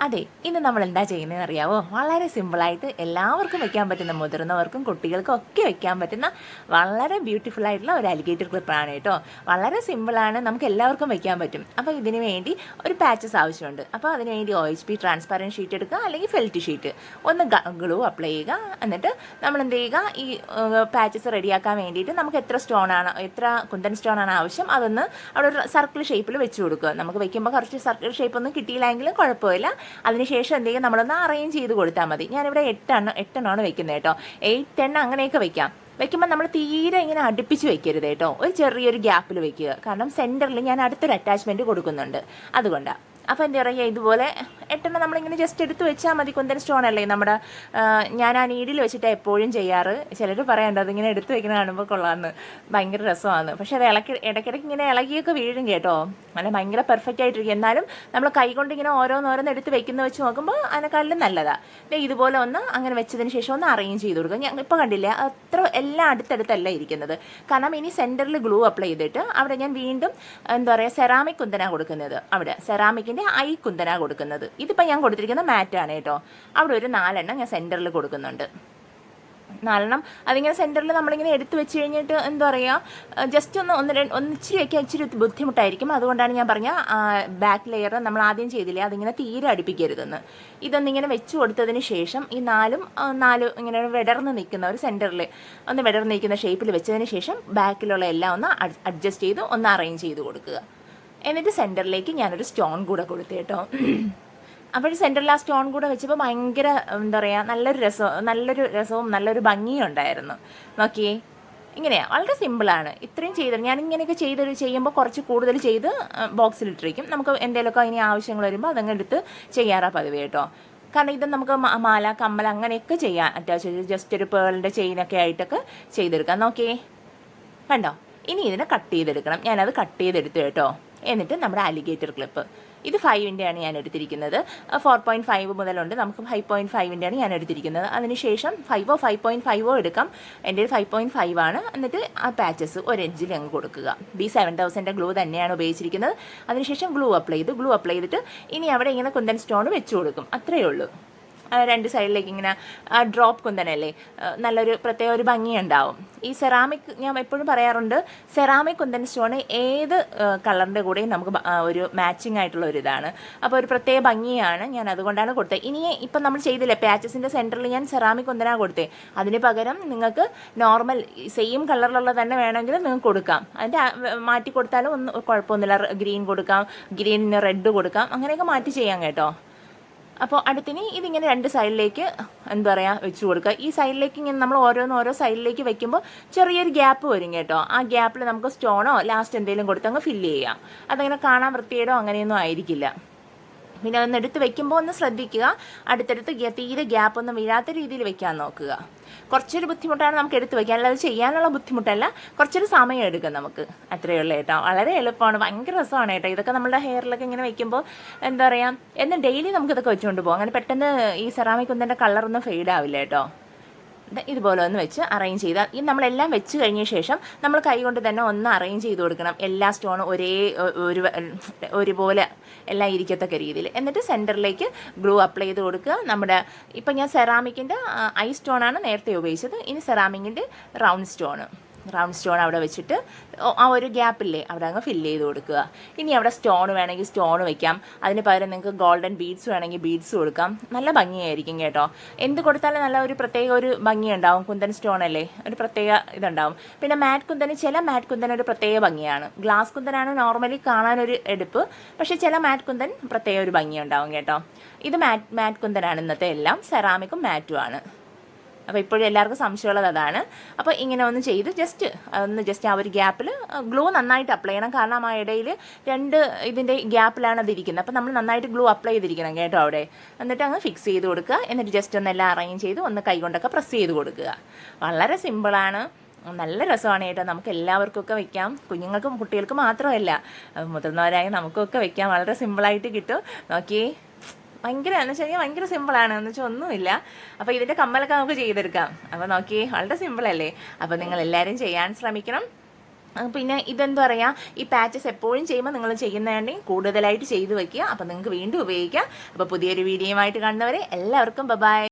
അതെ, ഇന്ന് നമ്മൾ എന്താ ചെയ്യുന്നതെന്ന് അറിയാവോ? വളരെ സിമ്പിളായിട്ട് എല്ലാവർക്കും വെക്കാൻ പറ്റുന്ന, മുതിർന്നവർക്കും കുട്ടികൾക്കും ഒക്കെ വെക്കാൻ പറ്റുന്ന വളരെ ബ്യൂട്ടിഫുൾ ആയിട്ടുള്ള ഒരു അലിഗേറ്റർ ക്ലിപ്പാണ് കേട്ടോ. വളരെ സിമ്പിളാണ്, നമുക്ക് എല്ലാവർക്കും വെക്കാൻ പറ്റും. അപ്പോൾ ഇതിന് വേണ്ടി ഒരു പാച്ചസ് ആവശ്യമുണ്ട്. അപ്പോൾ അതിന് വേണ്ടി OHP ട്രാൻസ്പെറൻറ്റ് ഷീറ്റ് എടുക്കുക, അല്ലെങ്കിൽ ഫെൽറ്റ് ഷീറ്റ്. ഒന്ന് ഗ്ലൂ അപ്ലൈ ചെയ്യുക. എന്നിട്ട് നമ്മൾ എന്ത് ചെയ്യുക, ഈ പാച്ചസ് റെഡിയാക്കാൻ വേണ്ടിയിട്ട് നമുക്ക് എത്ര കുന്തൻ സ്റ്റോണാണ് ആവശ്യം, അതൊന്ന് അവിടെ ഒരു സർക്കിൾ ഷേപ്പിൽ വെച്ച് കൊടുക്കുക. നമുക്ക് വെക്കുമ്പോൾ കുറച്ച് സർക്കിൾ ഷേപ്പ് ഒന്നും കിട്ടിയില്ലെങ്കിലും കുഴപ്പമില്ല. അതിനുശേഷം എന്തെങ്കിലും നമ്മളൊന്ന് അറേഞ്ച് ചെയ്ത് കൊടുത്താൽ മതി. ഞാനിവിടെ 8 എണ്ണമാണ് വെക്കുന്നത് കേട്ടോ. 8, 10 അങ്ങനെയൊക്കെ വെക്കാം. വെക്കുമ്പോൾ നമ്മൾ തീരെ ഇങ്ങനെ അടുപ്പിച്ച് വെക്കരുത് കേട്ടോ. ഒരു ചെറിയൊരു ഗ്യാപ്പിൽ വെക്കുക. കാരണം സെൻറ്ററിൽ ഞാൻ അടുത്തൊരു അറ്റാച്ച്മെൻറ്റ് കൊടുക്കുന്നുണ്ട്, അതുകൊണ്ടാണ്. അപ്പോൾ എന്താ പറയുക, ഇതുപോലെ 8 നമ്മളിങ്ങനെ ജസ്റ്റ് എടുത്ത് വെച്ചാൽ മതി. കുന്തൻ സ്റ്റോൺ അല്ലേ നമ്മുടെ. ഞാൻ ആ നീഡിൽ വെച്ചിട്ട് എപ്പോഴും ചെയ്യാറ്. ചിലർ പറയാറുണ്ട് അതിങ്ങനെ എടുത്ത് വെക്കുന്ന കാണുമ്പോൾ കൊള്ളാമെന്ന്, ഭയങ്കര രസമാണ്. പക്ഷേ അത് ഇടയ്ക്കിടയ്ക്ക് ഇങ്ങനെ ഇളകിയൊക്കെ വീഴും കേട്ടോ. അല്ല ഭയങ്കര പെർഫെക്റ്റ് ആയിട്ടിരിക്കും. എന്നാലും നമ്മൾ കൈകൊണ്ട് ഇങ്ങനെ ഓരോന്നോരോന്ന് എടുത്ത് വെക്കുന്ന വെച്ച് നോക്കുമ്പോൾ അതിനെക്കാളും നല്ലതാണ്. ഇതുപോലെ ഒന്ന് അങ്ങനെ വെച്ചതിന് ശേഷം ഒന്ന് അറേഞ്ച് ചെയ്ത് കൊടുക്കുക. ഞാൻ ഇപ്പോൾ കണ്ടില്ലേ, അത്ര എല്ലാം അടുത്തടുത്തല്ല ഇരിക്കുന്നത്. കാരണം ഇനി സെൻറ്ററിൽ ഗ്ലൂ അപ്ലൈ ചെയ്തിട്ട് അവിടെ ഞാൻ വീണ്ടും എന്താ പറയുക, സെറാമിക് കുന്തനാണ് കൊടുക്കുന്നത്. അവിടെ സെറാമിക്കിൻ്റെ ഐ കുന്തനാണ് കൊടുക്കുന്നത്. ഇതിപ്പോൾ ഞാൻ കൊടുത്തിരിക്കുന്ന മാറ്റാണ് കേട്ടോ. അവിടെ ഒരു 4 എണ്ണം ഞാൻ സെൻറ്ററിൽ കൊടുക്കുന്നുണ്ട്. 4 എണ്ണം അതിങ്ങനെ സെൻറ്ററിൽ നമ്മളിങ്ങനെ എടുത്ത് വെച്ച് കഴിഞ്ഞിട്ട് എന്താ പറയുക, ജസ്റ്റ് ഒന്നിച്ചിരി വയ്ക്കാൻ ഇച്ചിരി ബുദ്ധിമുട്ടായിരിക്കും. അതുകൊണ്ടാണ് ഞാൻ പറഞ്ഞ ബാക്ക് ലെയർ നമ്മൾ ആദ്യം ചെയ്തില്ലേ, അതിങ്ങനെ തീരെ അടുപ്പിക്കരുതെന്ന്. ഇതൊന്നിങ്ങനെ വെച്ച് കൊടുത്തതിന് ശേഷം ഈ 4 ഇങ്ങനെ വിടർന്ന് നിൽക്കുന്ന ഒരു സെൻറ്ററിൽ ഒന്ന് വിടർന്ന് നിൽക്കുന്ന ഷേപ്പിൽ വെച്ചതിന് ശേഷം ബാക്കിലുള്ള എല്ലാം ഒന്ന് അഡ്ജസ്റ്റ് ചെയ്ത് ഒന്ന് അറേഞ്ച് ചെയ്ത് കൊടുക്കുക. എന്നിട്ട് സെൻറ്ററിലേക്ക് ഞാനൊരു സ്റ്റോൺ കൂടെ കൊടുത്തു കേട്ടോ. അപ്പോൾ സെൻറ്ററിൽ ആ സ്റ്റോൺ കൂടെ വെച്ചപ്പോൾ ഭയങ്കര എന്താ പറയുക, നല്ലൊരു രസവും നല്ലൊരു ഭംഗിയും ഉണ്ടായിരുന്നു. നോക്കിയേ, ഇങ്ങനെയാണ്, വളരെ സിമ്പിളാണ്. ഇത്രയും ചെയ്ത് ഞാനിങ്ങനെയൊക്കെ ചെയ്യുമ്പോൾ കുറച്ച് കൂടുതൽ ചെയ്ത് ബോക്സിലിട്ടിരിക്കും. നമുക്ക് എന്തെങ്കിലുമൊക്കെ ഇനി ആവശ്യങ്ങൾ വരുമ്പോൾ അതങ്ങ് എടുത്ത് ചെയ്യാറാ പതിവ് കേട്ടോ. കാരണം ഇത് നമുക്ക് മാല, കമ്മൽ അങ്ങനെയൊക്കെ ചെയ്യാം. അറ്റാച്ച് ചെയ്ത് ജസ്റ്റ് ഒരു പേളിൻ്റെ ചെയിനൊക്കെ ആയിട്ടൊക്കെ ചെയ്തെടുക്കാം. നോക്കിയേ, കണ്ടോ? ഇനി ഇതിനെ കട്ട് ചെയ്തെടുക്കണം. ഞാനത് കട്ട് ചെയ്തെടുത്തു കേട്ടോ. എന്നിട്ട് നമ്മുടെ അലിഗേറ്റർ ക്ലിപ്പ്, ഇത് 5-ൻ്റെയാണ് ഞാൻ എടുത്തിരിക്കുന്നത്. 4.5 മുതലുണ്ട്, നമുക്ക് 5.5-ൻ്റെയാണ് ഞാൻ എടുത്തിരിക്കുന്നത്. അതിനുശേഷം 5 5.5 എടുക്കാം. എൻ്റെ 5.5 ആണ്. എന്നിട്ട് ആ പാച്ചസ് ഒരു എഡ്ജിൽ അങ്ങ് കൊടുക്കുക. B7000 ഗ്ലൂ തന്നെയാണ് ഉപയോഗിച്ചിരിക്കുന്നത്. അതിനുശേഷം ഗ്ലൂ അപ്ലൈ ചെയ്തിട്ട് ഇനി അവിടെ ഇങ്ങനെ കുന്തൻ സ്റ്റോൺ വെച്ച് കൊടുക്കും. അത്രയേ ഉള്ളൂ. 2 സൈഡിലേക്ക് ഇങ്ങനെ ഡ്രോപ്പ് കുന്തനല്ലേ, നല്ലൊരു പ്രത്യേക ഒരു ഭംഗിയുണ്ടാവും. ഈ സെറാമിക്, ഞാൻ എപ്പോഴും പറയാറുണ്ട്, സെറാമിക് കുന്തൻ സ്റ്റോൺ ഏത് കളറിൻ്റെ കൂടെയും നമുക്ക് ഒരു മാച്ചിങ് ആയിട്ടുള്ള ഒരു ഇതാണ്. അപ്പോൾ ഒരു പ്രത്യേക ഭംഗിയാണ്. ഞാൻ അതുകൊണ്ടാണ് കൊടുത്തത്. ഇനി ഇപ്പം നമ്മൾ ചെയ്തില്ലേ, പാച്ചസിൻ്റെ സെൻറ്ററിൽ ഞാൻ സെറാമിക് കുന്തനാണ് കൊടുത്തത്. അതിന് പകരം നിങ്ങൾക്ക് നോർമൽ സെയിം കളറിലുള്ള തന്നെ വേണമെങ്കിൽ നിങ്ങൾക്ക് കൊടുക്കാം. അതിൻ്റെ മാറ്റി കൊടുത്താലും ഒന്നും കുഴപ്പമൊന്നുമില്ല. ഗ്രീൻ കൊടുക്കാം, ഗ്രീനിന് റെഡ് കൊടുക്കാം, അങ്ങനെയൊക്കെ മാറ്റി ചെയ്യാം കേട്ടോ. അപ്പോൾ അടുത്തിന് ഇതിങ്ങനെ 2 സൈഡിലേക്ക് എന്താ പറയുക വെച്ച് കൊടുക്കുക. ഈ സൈഡിലേക്ക് ഇങ്ങനെ നമ്മൾ ഓരോ സൈഡിലേക്ക് വെക്കുമ്പോൾ ചെറിയൊരു ഗ്യാപ്പ് വരും കേട്ടോ. ആ ഗ്യാപ്പിൽ നമുക്ക് സ്റ്റോണോ ലാസ്റ്റ് എന്തെങ്കിലും കൊടുത്ത് അങ്ങ് ഫില്ല് ചെയ്യാം. അതങ്ങനെ കാണാൻ വൃത്തിയേടോ അങ്ങനെയൊന്നും ആയിരിക്കില്ല. പിന്നെ ഒന്ന് എടുത്ത് വെക്കുമ്പോൾ ഒന്ന് ശ്രദ്ധിക്കുക, അടുത്തടുത്ത് തീരെ ഗ്യാപ്പൊന്നും വീഴാത്ത രീതിയിൽ വെക്കാൻ നോക്കുക. കുറച്ചൊരു ബുദ്ധിമുട്ടാണ് നമുക്ക് എടുത്ത് വയ്ക്കാൻ, അല്ലാതെ ചെയ്യാനുള്ള ബുദ്ധിമുട്ടല്ല, കുറച്ചൊരു സമയം എടുക്കും നമുക്ക്. അത്രയേ ഉള്ളൂ കേട്ടോ. വളരെ എളുപ്പമാണ്, ഭയങ്കര രസമാണ് കേട്ടോ. ഇതൊക്കെ നമ്മുടെ ഹെയറിലൊക്കെ ഇങ്ങനെ വെക്കുമ്പോൾ എന്താ പറയുക, എന്നും ഡെയിലി നമുക്കിതൊക്കെ വെച്ചുകൊണ്ട് പോകും. അങ്ങനെ പെട്ടെന്ന് ഈ സെറാമിക് കുന്തൻ്റെ കളറൊന്നും ഫെയ്ഡ് ആവില്ല കേട്ടോ. ഇതുപോലെ ഒന്ന് വെച്ച് അറേഞ്ച് ചെയ്താൽ, ഈ നമ്മളെല്ലാം വെച്ച് കഴിഞ്ഞ ശേഷം നമ്മൾ കൈ കൊണ്ട് തന്നെ ഒന്ന് അറേഞ്ച് ചെയ്ത് കൊടുക്കണം. എല്ലാ സ്റ്റോണും ഒരുപോലെ എല്ലാം ഇരിക്കത്തക്ക രീതിയിൽ. എന്നിട്ട് സെൻറ്ററിലേക്ക് ഗ്ലൂ അപ്ലൈ ചെയ്ത് കൊടുക്കുക. നമ്മുടെ ഇപ്പം ഞാൻ സെറാമിക്കിൻ്റെ ഐ സ്റ്റോണാണ് നേരത്തെ ഉപയോഗിച്ചത്. ഇനി സെറാമിക്കിൻ്റെ റൗണ്ട് സ്റ്റോൺ അവിടെ വെച്ചിട്ട് ആ ഒരു ഗ്യാപ്പില്ലേ അവിടെ അങ്ങ് ഫില്ല് ചെയ്ത് കൊടുക്കുക. ഇനി അവിടെ സ്റ്റോൺ വേണമെങ്കിൽ സ്റ്റോൺ വയ്ക്കാം. അതിന് പകരം നിങ്ങൾക്ക് ഗോൾഡൻ ബീഡ്സ് വേണമെങ്കിൽ ബീഡ്സ് കൊടുക്കാം. നല്ല ഭംഗിയായിരിക്കും കേട്ടോ. എന്ത് കൊടുത്താലും നല്ല ഒരു പ്രത്യേക ഒരു ഭംഗിയുണ്ടാവും. കുന്തൻ സ്റ്റോൺ അല്ലേ, ഒരു പ്രത്യേക ഇതുണ്ടാവും. പിന്നെ ചില മാറ്റ് കുന്തൻ ഒരു പ്രത്യേക ഭംഗിയാണ്. ഗ്ലാസ് കുന്തനാണ് നോർമലി കാണാനൊരു എടുപ്പ്, പക്ഷേ ചില മാറ്റ് കുന്തൻ പ്രത്യേക ഒരു ഭംഗിയുണ്ടാവും കേട്ടോ. ഇത് മാറ്റ് കുന്തനാണ്. ഇന്നത്തെ എല്ലാം സെറാമിക്കും മാറ്റുമാണ്. അപ്പോൾ ഇപ്പോഴും എല്ലാവർക്കും സംശയമുള്ളത് അതാണ്. അപ്പോൾ ഇങ്ങനെ ഒന്ന് ചെയ്ത് ജസ്റ്റ് ആ ഒരു ഗ്യാപ്പിൽ ഗ്ലൂ നന്നായിട്ട് അപ്ലൈ ചെയ്യണം. കാരണം ആ ഇടയിൽ 2 ഇതിൻ്റെ ഗ്യാപ്പിലാണ് അതിരിക്കുന്നത്. അപ്പോൾ നമ്മൾ നന്നായിട്ട് ഗ്ലൂ അപ്ലൈ ചെയ്തിരിക്കണം കേട്ടോ അവിടെ. എന്നിട്ട് അങ്ങ് ഫിക്സ് ചെയ്ത് കൊടുക്കുക. എന്നിട്ട് ജസ്റ്റ് ഒന്നെല്ലാം അറേഞ്ച് ചെയ്ത് ഒന്ന് കൈകൊണ്ടൊക്കെ പ്രസ് ചെയ്ത് കൊടുക്കുക. വളരെ സിമ്പിളാണ്, നല്ല രസമാണ് കേട്ടോ. നമുക്ക് എല്ലാവർക്കൊക്കെ വെക്കാം. കുഞ്ഞുങ്ങൾക്കും കുട്ടികൾക്കും മാത്രമല്ല, മുതിർന്നവരായ നമുക്കൊക്കെ വെക്കാം. വളരെ സിമ്പിളായിട്ട് കിട്ടും. നോക്കിയേ, എന്ന് വെച്ച് കഴിഞ്ഞാൽ ഭയങ്കര സിമ്പിളാണ്. എന്ന് വെച്ചാൽ ഒന്നുമില്ല. അപ്പോൾ ഇതിൻ്റെ കമ്മലൊക്കെ നമുക്ക് ചെയ്തെടുക്കാം. അപ്പോൾ നോക്കി, വളരെ സിമ്പിളല്ലേ. അപ്പോൾ നിങ്ങൾ എല്ലാവരും ചെയ്യാൻ ശ്രമിക്കണം. പിന്നെ ഇതെന്താ പറയുക, ഈ പാച്ചസ് എപ്പോഴും ചെയ്യുമ്പോൾ നിങ്ങൾ ചെയ്യുന്നതാണെങ്കിൽ കൂടുതലായിട്ട് ചെയ്ത് വെക്കുക. അപ്പോൾ നിങ്ങൾക്ക് വീണ്ടും ഉപയോഗിക്കാം. അപ്പോൾ പുതിയൊരു വീഡിയോയുമായിട്ട് കാണുന്നവരെ എല്ലാവർക്കും ബൈ.